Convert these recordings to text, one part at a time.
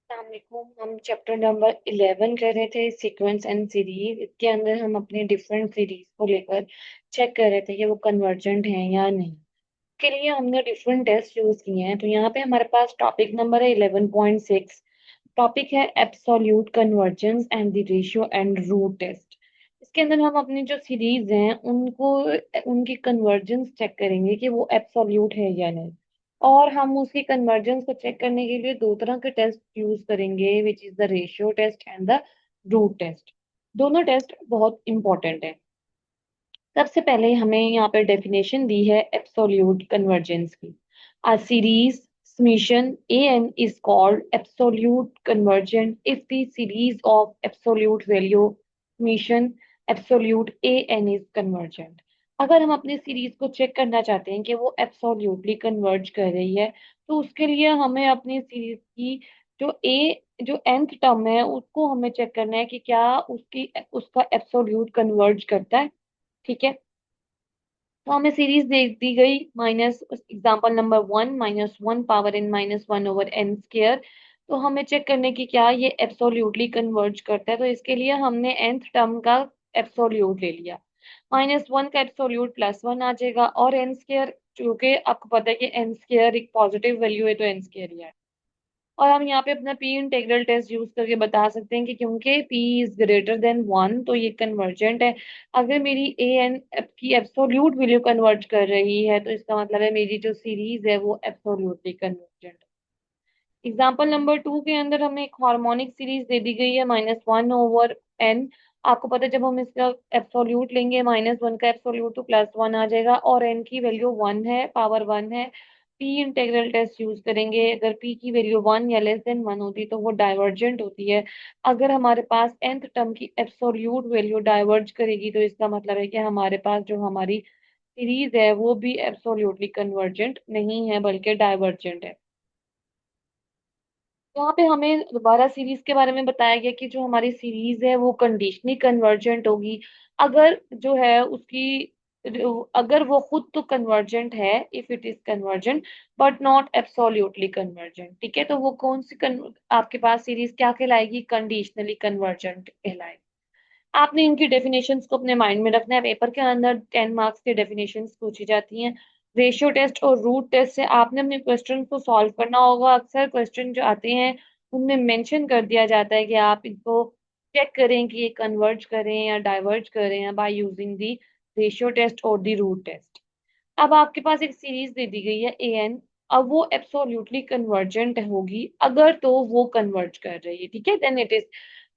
अस्सलामुअलैकुम। हम chapter number 11 कर रहे थे, सीक्वेंस एंड सीरीज। इसके अंदर हम अपनी डिफरेंट सीरीज को लेकर चेक कर रहे थे कि वो कन्वर्जेंट हैं या नहीं। के लिए हमने डिफरेंट टेस्ट यूज किए हैं। तो यहाँ पे हमारे पास टॉपिक नंबर है 11.6। टॉपिक है absolute convergence and the ratio and root test. इसके अंदर हम अपनी जो सीरीज हैं उनको उनकी कन्वर्जेंस चेक करेंगे कि वो एब्सोल्यूट है या नहीं। और हम उसकी कन्वर्जेंस को चेक करने के लिए दो तरह के टेस्ट यूज करेंगे, which is the ratio test and the root test. दोनों टेस्ट बहुत इंपॉर्टेंट है। सबसे पहले हमें यहाँ पे डेफिनेशन दी है एब्सोल्यूट कन्वर्जेंस की। A series summation an is called absolute convergent if the series of absolute value summation absolute an is convergent। अगर हम अपनी सीरीज को चेक करना चाहते हैं कि वो एब्सोल्युटली कन्वर्ज कर रही है, तो उसके लिए हमें अपनी सीरीज की जो nth टर्म है उसको हमें चेक करना है कि क्या उसका एब्सोल्यूट कन्वर्ज करता है। ठीक है। तो हमें सीरीज दे दी गई minus example number 1 -1 power n -1 over n square. तो हमें चेक करने की क्या ये एब्सोल्युटली कन्वर्ज करता है। तो इसके लिए हमने nth टर्म का एब्सोल्यूट ले लिया। -1 का एब्सोल्यूट +1 आ जाएगा, और n स्क्र, क्योंकि आपको पता है कि n स्क्र एक पॉजिटिव वैल्यू है तो n स्क्र ही है। और हम यहाँ पे अपना पी इंटीग्रल टेस्ट यूज करके बता सकते हैं कि क्योंकि p इज ग्रेटर देन 1 तो ये कन्वर्जेंट है। अगर मेरी ए एन की एब्सोल्यूट वैल्यू कन्वर्ज कर रही है तो इसका मतलब है मेरी जो सीरीज है वो एब्सोल्युटली कन्वर्जेंट। एग्जाम्पल नंबर 2 के अंदर हमें एक हार्मोनिक सीरीज दे दी गई है -1/n। आपको पता है जब हम इसका एब्सोल्यूट लेंगे -1 का एब्सोल्यूट तो +1 आ जाएगा, और n की वैल्यू 1 है, पावर 1 है। पी इंटीग्रल टेस्ट यूज करेंगे। अगर p की वैल्यू 1 या लेस देन 1 होती तो वो डाइवर्जेंट होती है। अगर हमारे पास nth टर्म की एब्सोल्यूट वैल्यू डाइवर्ज करेगी तो इसका मतलब है कि हमारे पास जो हमारी सीरीज है वो भी एब्सोल्युटली कन्वर्जेंट नहीं है बल्कि डाइवर्जेंट है। यहाँ पे हमें दोबारा सीरीज के बारे में बताया गया कि जो हमारी सीरीज है वो कंडीशनली कन्वर्जेंट होगी अगर जो है उसकी अगर वो खुद तो कन्वर्जेंट है, if it is convergent but not absolutely convergent. ठीक है, तो वो कौन सी आपके पास सीरीज क्या कहलाएगी? कंडीशनली कन्वर्जेंट कहलाएगी। आपने इनकी डेफिनेशंस को अपने माइंड में रखना है। पेपर के अंदर 10 मार्क्स की डेफिनेशंस पूछी जाती हैं। रेशियो टेस्ट और रूट टेस्ट से आपने अपने क्वेश्चन को सॉल्व करना होगा। अक्सर क्वेश्चन जो आते हैं उनमें मेंशन कर दिया जाता है कि आप इनको चेक करें कि ये कन्वर्ज करें या डाइवर्ज करें by using the ratio test और दी रूट टेस्ट। अब आपके पास एक सीरीज दे दी गई है ए एन। अब वो एब्सोल्युटली कन्वर्जेंट होगी अगर तो वो कन्वर्ज कर रही है। ठीक है, देन इट इज।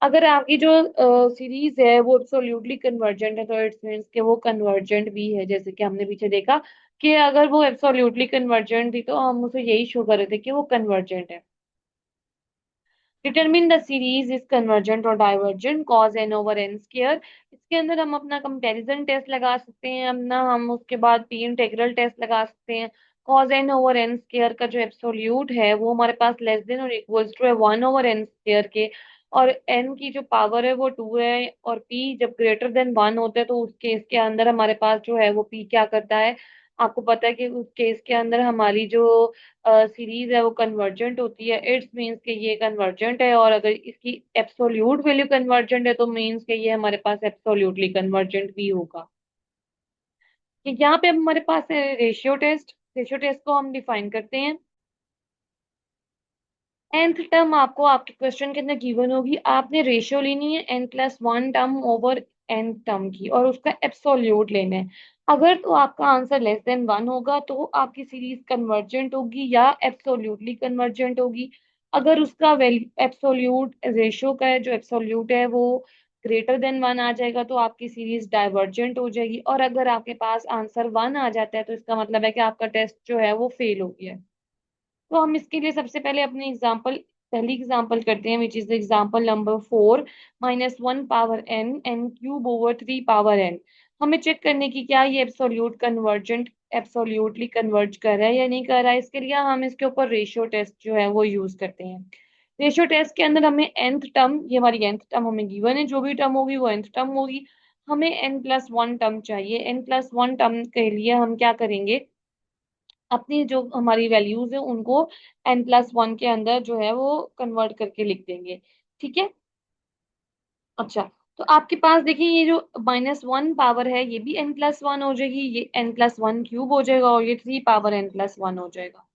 अगर आपकी जो सीरीज है वो एब्सोल्युटली कन्वर्जेंट है तो इट्स मीन्स कि वो कन्वर्जेंट भी है। जैसे कि हमने पीछे देखा कि अगर वो एब्सोल्युटली कन्वर्जेंट थी तो हम उसे यही शो कर रहे थे कि वो कन्वर्जेंट है। Determine the series is convergent और divergent cos n over n square. इसके अंदर हम अपना कंपैरिजन टेस्ट लगा सकते हैं, अपना हम उसके बाद पी इंटीग्रल टेस्ट लगा सकते हैं। Cause n over n square का जो एब्सोल्यूट है वो हमारे पास लेस देन और इक्वल्स टू है 1/n स्क्र के। और n की जो पावर है वो 2 है, और p जब ग्रेटर देन 1 होता है तो उस केस के अंदर हमारे पास जो है वो p क्या करता है। आपको पता है कि उस केस के अंदर हमारी जो सीरीज है वो कन्वर्जेंट होती है। इट्स मीन्स कि ये कन्वर्जेंट है, और अगर इसकी एब्सोल्यूट वैल्यू कन्वर्जेंट है तो मीन्स कि ये हमारे पास एब्सोल्युटली कन्वर्जेंट भी होगा। कि यहाँ पे अब हमारे पास है रेशियो टेस्ट। रेशियो टेस्ट को हम डिफाइन करते हैं। nth टर्म आपको आपके क्वेश्चन के अंदर गिवन होगी। आपने रेशियो लेनी है n+1 term over n term की, और उसका एब्सोल्यूट लेना है। अगर तो आपका आंसर लेस देन 1 होगा तो आपकी सीरीज कन्वर्जेंट होगी या एब्सोल्युटली कन्वर्जेंट होगी। अगर उसका वैल्यू एब्सोल्यूट रेशियो का है जो एब्सोल्यूट है वो ग्रेटर देन 1 आ जाएगा तो आपकी सीरीज डाइवर्जेंट हो जाएगी। और अगर आपके पास आंसर 1 आ जाता है तो इसका मतलब है कि आपका टेस्ट जो है वो फेल हो गया है। तो हम इसके लिए सबसे पहले अपनी पहली एग्जाम्पल करते हैं, which is example number 4। -1 power n n³/3 power n। हमें चेक करने की क्या ये एब्सोल्युटली कन्वर्ज कर रहा है या नहीं कर रहा है। इसके लिए हम इसके ऊपर रेशियो टेस्ट जो है वो यूज करते हैं। रेशियो टेस्ट के अंदर हमें nth टर्म, ये हमारी nth टर्म हमें गिवन है, जो भी टर्म होगी वो nth टर्म होगी। हमें n+1 टर्म चाहिए। n+1 टर्म के लिए हम क्या करेंगे, अपनी जो हमारी वैल्यूज है उनको n+1 के अंदर जो है वो कन्वर्ट करके लिख देंगे। ठीक है। अच्छा, तो आपके पास देखिए ये जो -1 पावर है ये भी n+1 हो जाएगी, ये n+1 क्यूब हो जाएगा और ये 3 पावर n+1 हो जाएगा।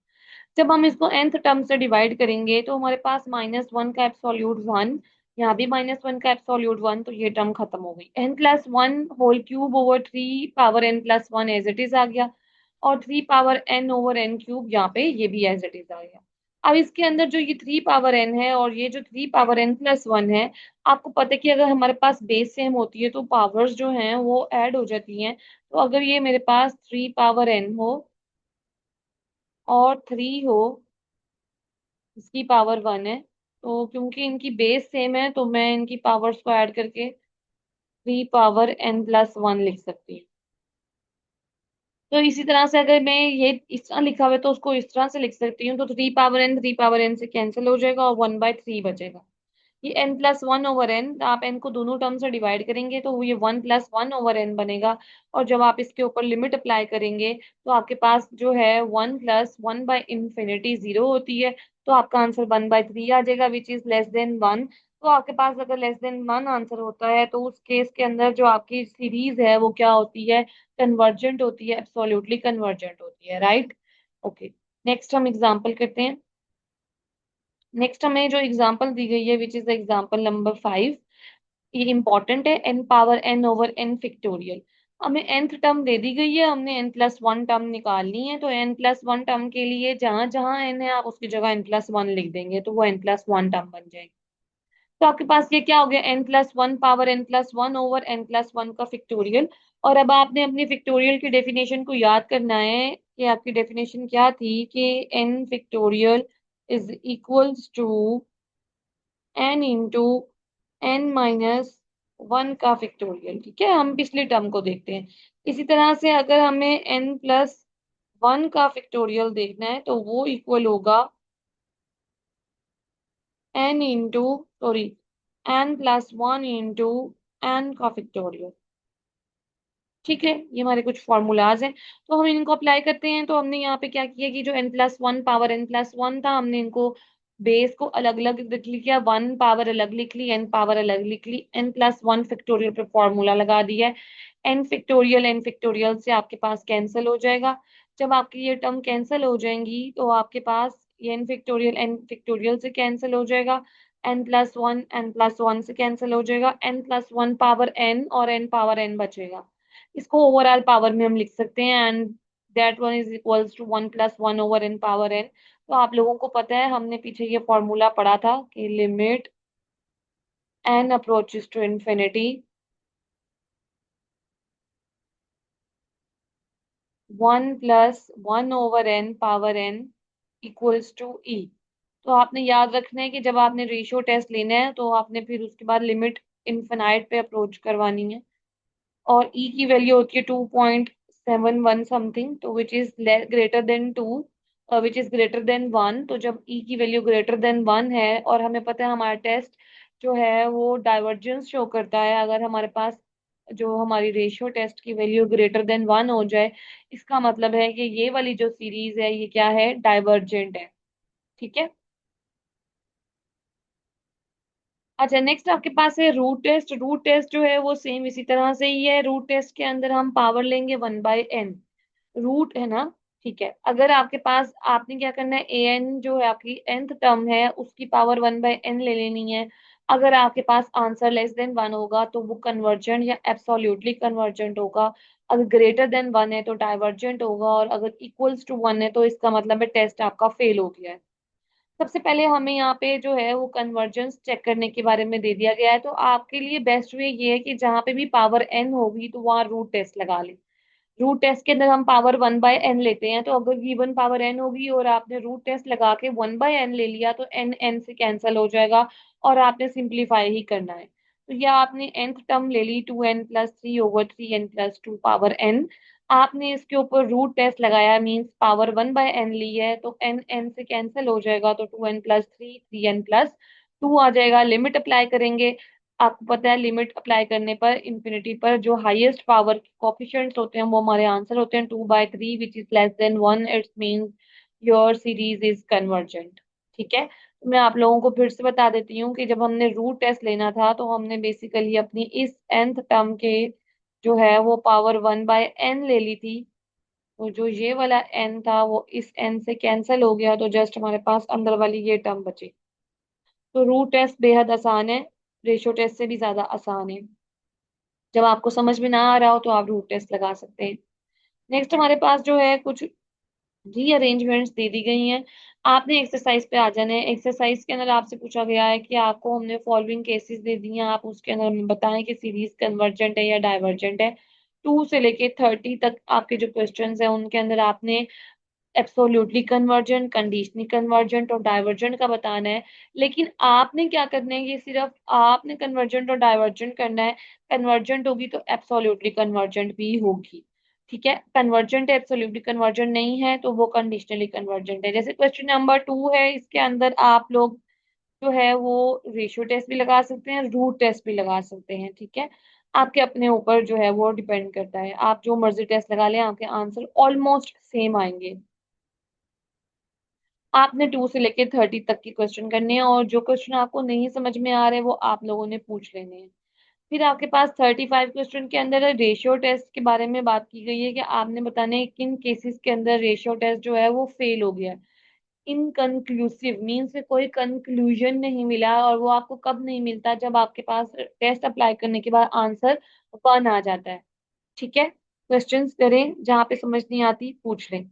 जब हम इसको nth टर्म से डिवाइड करेंगे तो हमारे पास -1 का एब्सोल्यूट वन, यहाँ भी -1 का एब्सोल्यूट वन, तो ये टर्म खत्म हो गई। n+1 whole cube over 3 power n+1 as it is आ गया, और 3 power n over n cube यहाँ पे ये भी एज इट इज आ गया। अब इसके अंदर जो ये 3 पावर n है और ये जो 3 पावर n+1 है, आपको पता है कि अगर हमारे पास बेस सेम होती है तो पावर्स जो हैं वो ऐड हो जाती हैं। तो अगर ये मेरे पास 3 पावर n हो और 3 हो, इसकी पावर 1 है, तो क्योंकि इनकी बेस सेम है तो मैं इनकी पावर्स को ऐड करके 3 पावर n+1 लिख सकती हूँ। तो इसी तरह से अगर मैं ये इस तरह लिखा हुआ है तो उसको इस तरह से लिख सकती हूँ, तो 3 पावर n से कैंसिल हो जाएगा और 1/3 बचेगा। ये n+1 ओवर n, आप n को दोनों टर्म से डिवाइड करेंगे तो ये 1+1 ओवर n बनेगा। और जब आप इसके ऊपर लिमिट अप्लाई करेंगे तो आपके पास जो है 1+1/इंफिनिटी 0 होती है, तो आपका आंसर 1/3 आ जाएगा विच इज लेस देन 1। तो आपके पास अगर लेस देन 1 आंसर होता है तो उस केस के अंदर जो आपकी सीरीज है वो क्या होती है, कन्वर्जेंट होती है, एब्सोल्युटली कन्वर्जेंट होती है, राइट। ओके, नेक्स्ट हम एग्जांपल करते हैं। नेक्स्ट हमें जो एग्जांपल दी गई है विच इज द एग्जांपल नंबर 5, ये इंपॉर्टेंट है, n power n over n factorial. हमें nth टर्म दे दी गई है, हमने n+1 टर्म निकालनी है, तो n+1 टर्म के लिए जहां जहां n है आप उसकी जगह n+1 लिख देंगे तो वो n+1 टर्म बन जाएगी। तो आपके पास ये क्या हो गया, n+1 power n+1 over n+1 का फैक्टोरियल। और अब आपने अपनी फैक्टोरियल की डेफिनेशन को याद करना है कि आपकी डेफिनेशन क्या थी कि n factorial is equals to n into n-1 का फैक्टोरियल। ठीक है, हम पिछले टर्म को देखते हैं। इसी तरह से अगर हमें n+1 का फैक्टोरियल देखना है तो वो इक्वल होगा n into sorry n+1 into n का फैक्टोरियल। ठीक है, ये हमारे कुछ फॉर्मूलाज हैं, तो हम इनको अप्लाई करते हैं। तो हमने यहाँ पे क्या किया कि जो n+1 पावर n+1 था, हमने इनको बेस को अलग अलग लिख लिया, 1 पावर अलग लिख ली, n पावर अलग लिख ली, n+1 फैक्टोरियल पे फॉर्मूला लगा दिया है। n फैक्टोरियल से आपके पास कैंसिल हो जाएगा। जब आपकी ये टर्म कैंसिल हो जाएंगी तो आपके पास ये n फैक्टोरियल से कैंसिल हो जाएगा, n+1 से कैंसिल हो जाएगा, n+1 पावर n और n पावर n बचेगा। इसको ओवरऑल पावर में हम लिख सकते हैं, and that one is equals to 1+1 over n power n। तो आप लोगों को पता है, हमने पीछे ये फॉर्मूला पढ़ा था कि limit n approaches to infinity 1+1 over n power n equals to e। तो आपने याद रखना है कि जब आपने रेशियो टेस्ट लेना है तो आपने फिर उसके बाद लिमिट इनफिनाइट पे अप्रोच करवानी है, और ई की वैल्यू होती है 2.71 समथिंग, तो which is greater than 2, which is greater than 1। तो जब ई की वैल्यू ग्रेटर देन 1 है और हमें पता है हमारा टेस्ट जो है वो डाइवर्जेंस शो करता है, अगर हमारे पास जो हमारी रेशियो टेस्ट की वैल्यू ग्रेटर देन 1 हो जाए, इसका मतलब है कि ये वाली जो सीरीज है ये क्या है, डाइवर्जेंट है। ठीक है। अच्छा, नेक्स्ट आपके पास है रूट टेस्ट। रूट टेस्ट जो है वो सेम इसी तरह से ही है। रूट टेस्ट के अंदर हम पावर लेंगे 1/n, रूट है ना। ठीक है, अगर आपके पास, आपने क्या करना है, an जो है आपकी nth टर्म है उसकी पावर 1/n ले लेनी है। अगर आपके पास आंसर लेस देन 1 होगा तो वो कन्वर्जेंट या एब्सोल्युटली कन्वर्जेंट होगा। अगर ग्रेटर देन 1 है तो डाइवर्जेंट होगा, और अगर इक्वल्स टू 1 है तो इसका मतलब है टेस्ट आपका फेल हो गया है। सबसे पहले हमें यहाँ पे जो है वो कन्वर्जेंस चेक करने के बारे में दे दिया गया है, तो आपके लिए बेस्ट वे ये है कि जहाँ पे भी पावर n होगी तो वहाँ रूट टेस्ट लगा लें। रूट टेस्ट के अंदर हम पावर 1/n लेते हैं, तो अगर गिवन पावर n होगी और आपने रूट टेस्ट लगा के 1/n ले लिया तो n n से कैंसिल हो जाएगा और आपने सिंप्लीफाई ही करना है। तो यह आपने nth टर्म ले ली 2n+3/3n+2 पावर n। आपने इसके ऊपर रूट टेस्ट लगाया, मींस पावर 1/n ली है, तो n n से कैंसिल हो जाएगा, तो 2n+3 3n+2 आ जाएगा। लिमिट अप्लाई करेंगे, आपको पता है लिमिट अप्लाई करने पर इंफिनिटी पर जो हाईएस्ट पावर कोफिशिएंट्स होते हैं वो हमारे आंसर होते हैं 2/3 which is less than 1, it's means your series is convergent. ठीक है, तो मैं आप लोगों को फिर से बता देती हूँ कि जब हमने रूट टेस्ट लेना था तो हमने बेसिकली अपनी इस nth टर्म के जो है वो पावर 1/n ले ली थी। तो जो ये वाला n था वो इस n से कैंसिल हो गया, तो जस्ट हमारे पास अंदर वाली ये टर्म बची। तो रूट टेस्ट बेहद आसान है, रेशियो टेस्ट से भी ज्यादा आसान है। जब आपको समझ में ना आ रहा हो तो आप रूट टेस्ट लगा सकते हैं। नेक्स्ट हमारे पास जो है कुछ रीअरेंजमेंट्स दे दी गई हैं। आपने एक्सरसाइज पे आ जाना है। एक्सरसाइज के अंदर आपसे पूछा गया है कि आपको हमने फॉलोइंग केसेस दे दी हैं, आप उसके अंदर हमें बताएं कि सीरीज कन्वर्जेंट है या डाइवर्जेंट है। 2 से लेके 30 तक आपके जो क्वेश्चंस हैं उनके अंदर आपने एब्सोल्युटली कन्वर्जेंट, कंडीशनली कन्वर्जेंट और डाइवर्जेंट का बताना है। लेकिन आपने क्या करना है, ये सिर्फ आपने कन्वर्जेंट और डाइवर्जेंट करना है। कन्वर्जेंट होगी तो एब्सोल्युटली कन्वर्जेंट भी होगी। ठीक है, कन्वर्जेंट है एब्सोल्युटली कन्वर्जेंट नहीं है तो वो कंडीशनली कन्वर्जेंट है। जैसे क्वेश्चन नंबर 2 है, इसके अंदर आप लोग जो है वो रेशियो टेस्ट भी लगा सकते हैं, रूट टेस्ट भी लगा सकते हैं। ठीक है, आपके अपने ऊपर जो है वो डिपेंड करता है, आप जो मर्जी टेस्ट लगा लें आपके आंसर ऑलमोस्ट सेम आएंगे। आपने 2 से लेके 30 तक की क्वेश्चन करने हैं और जो क्वेश्चन आपको नहीं समझ में आ रहे वो आप लोगों ने पूछ लेने हैं। फिर आपके पास 35 क्वेश्चन के अंदर रेशियो टेस्ट के बारे में बात की गई है कि आपने बताना है किन केसेस के अंदर रेशियो टेस्ट जो है वो फेल हो गया। इनकंक्लूसिव मीन्स कोई कंक्लूजन नहीं मिला, और वो आपको कब नहीं मिलता, जब आपके पास टेस्ट अप्लाई करने के बाद आंसर 1 आ जाता है। ठीक है, क्वेश्चंस करें, जहाँ पे समझ नहीं आती पूछ लें।